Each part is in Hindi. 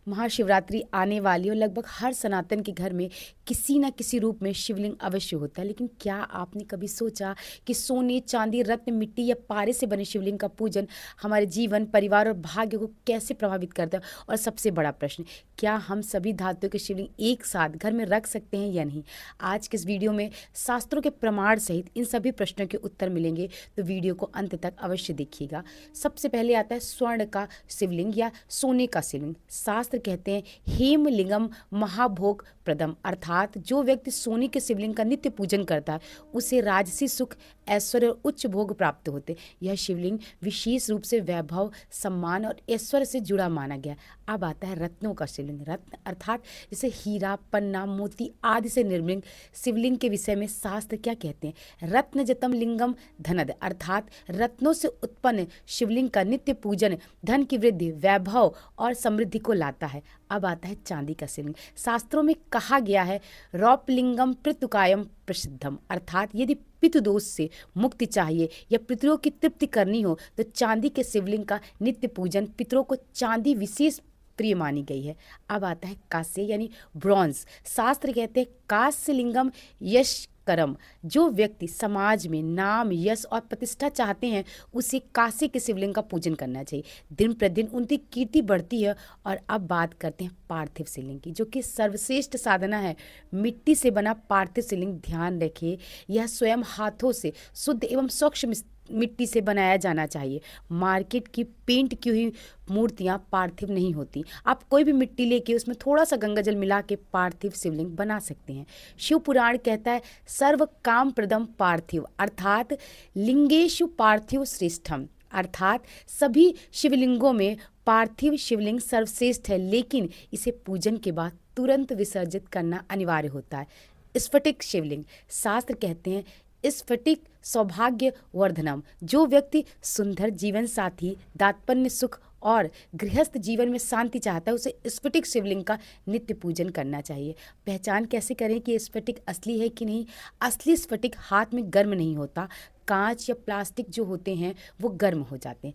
महाशिवरात्रि आने वाली और लगभग हर सनातन के घर में किसी न किसी रूप में शिवलिंग अवश्य होता है। लेकिन क्या आपने कभी सोचा कि सोने, चांदी, रत्न, मिट्टी या पारे से बने शिवलिंग का पूजन हमारे जीवन, परिवार और भाग्य को कैसे प्रभावित करता है? और सबसे बड़ा प्रश्न, क्या हम सभी धातुओं के शिवलिंग एक साथ घर में रख सकते हैं या नहीं? आज के इस वीडियो में शास्त्रों के प्रमाण सहित इन सभी प्रश्नों के उत्तर मिलेंगे, तो वीडियो को अंत तक अवश्य देखिएगा। सबसे पहले आता है स्वर्ण का शिवलिंग या सोने का शिवलिंग। शास्त्र कहते हैं हेमलिंगम महाभोग प्रदम, अर्थात जो व्यक्ति सोने के शिवलिंग का नित्य पूजन करता है उसे राजसी सुख, ऐश्वर्य और उच्च भोग प्राप्त होते। यह शिवलिंग विशेष रूप से वैभव, सम्मान और ऐश्वर्य से जुड़ा माना गया। अब आता है रत्नों का शिवलिंग। रत्न अर्थात जैसे हीरा, पन्ना, मोती आदि से निर्मित शिवलिंग के विषय में शास्त्र क्या कहते हैं? रत्न जतम लिंगम धनद, अर्थात रत्नों से उत्पन्न शिवलिंग का नित्य पूजन धन की वृद्धि, वैभव और समृद्धि को लाता है। अब आता है चांदी का शिवलिंग। शास्त्रों में कहा गया है रौपलिंगम पृतुकायम प्रसिद्धम, अर्थात यदि पितृदोष से मुक्ति चाहिए या पितरों की तृप्ति करनी हो तो चांदी के शिवलिंग का नित्य पूजन, पितरों को चांदी विशेष प्रिय मानी गई है। अब आता है कांस्य यानी ब्रॉन्ज। शास्त्र कहते हैं कांस्य लिंगम यश करम, जो व्यक्ति समाज में नाम, यश और प्रतिष्ठा चाहते हैं उसे कांस्य के शिवलिंग का पूजन करना चाहिए। दिन प्रतिदिन उनकी कीर्ति बढ़ती है। और अब बात करते हैं पार्थिव शिवलिंग की, जो कि सर्वश्रेष्ठ साधना है। मिट्टी से बना पार्थिव शिवलिंग, ध्यान रखिए, यह स्वयं हाथों से शुद्ध एवं स्वच्छ मिट्टी से बनाया जाना चाहिए। मार्केट की पेंट की हुई मूर्तियां पार्थिव नहीं होती। आप कोई भी मिट्टी लेके उसमें थोड़ा सा गंगाजल मिला के पार्थिव शिवलिंग बना सकते हैं। शिव पुराण कहता है सर्व काम प्रदम पार्थिव, अर्थात लिंगेशु पार्थिव श्रेष्ठम, अर्थात सभी शिवलिंगों में पार्थिव शिवलिंग सर्वश्रेष्ठ है, लेकिन इसे पूजन के बाद तुरंत विसर्जित करना अनिवार्य होता है। स्फटिक शिवलिंग। शास्त्र कहते हैं स्फटिक सौभाग्य वर्धनम, जो व्यक्ति सुंदर जीवन साथी, दाम्पत्य सुख और गृहस्थ जीवन में शांति चाहता है उसे स्फटिक शिवलिंग का नित्य पूजन करना चाहिए। पहचान कैसे करें कि स्फटिक असली है कि नहीं? असली स्फटिक हाथ में गर्म नहीं होता, कांच या प्लास्टिक जो होते हैं वो गर्म हो जाते हैं।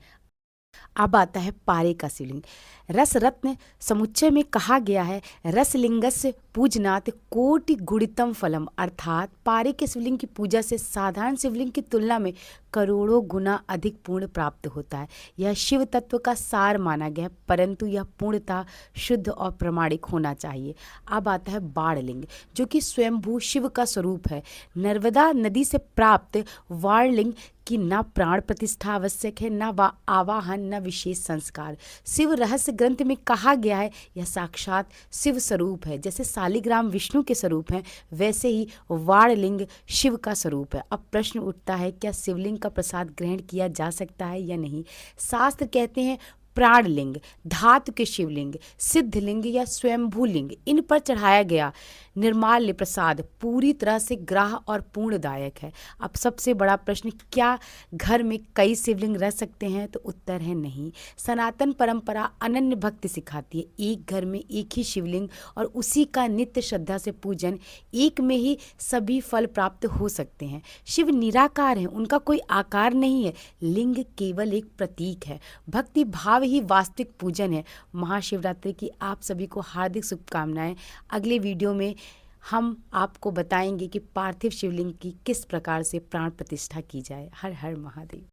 अब आता है पारे का शिवलिंग। रस रत्न समुच्चय में कहा गया है रसलिंगस्य पूजनात् कोटि गुणितम फलम, अर्थात पारे के शिवलिंग की पूजा से साधारण शिवलिंग की तुलना में करोड़ों गुना अधिक पुण्य प्राप्त होता है। यह शिव तत्व का सार माना गया है, परंतु यह पूर्णतः शुद्ध और प्रामाणिक होना चाहिए। अब आता है बाणलिंग, जो कि स्वयंभू शिव का स्वरूप है। नर्मदा नदी से प्राप्त वाणलिंग की न प्राण प्रतिष्ठा आवश्यक है, न आवाहन, न विशेष संस्कार। शिव रहस्य ग्रंथ में कहा गया है यह साक्षात शिव स्वरूप है। जैसे शालिग्राम विष्णु के स्वरूप हैं, वैसे ही वाणलिंग शिव का स्वरूप है। अब प्रश्न उठता है क्या शिवलिंग का प्रसाद ग्रहण किया जा सकता है या नहीं? शास्त्र कहते हैं प्राणलिंग, धातु के शिवलिंग, सिद्धलिंग या स्वयंभू लिंग, इन पर चढ़ाया गया निर्माल्य प्रसाद पूरी तरह से ग्राह्य और पूर्णदायक है। अब सबसे बड़ा प्रश्न, क्या घर में कई शिवलिंग रह सकते हैं? तो उत्तर है नहीं। सनातन परंपरा अनन्य भक्ति सिखाती है। एक घर में एक ही शिवलिंग और उसी का नित्य श्रद्धा से पूजन, एक में ही सभी फल प्राप्त हो सकते हैं। शिव निराकार हैं, उनका कोई आकार नहीं है। लिंग केवल एक प्रतीक है। भक्ति भाव ही वास्तविक पूजन है। महाशिवरात्रि की आप सभी को हार्दिक शुभकामनाएं। अगले वीडियो में हम आपको बताएंगे कि पार्थिव शिवलिंग की किस प्रकार से प्राण प्रतिष्ठा की जाए। हर हर महादेव।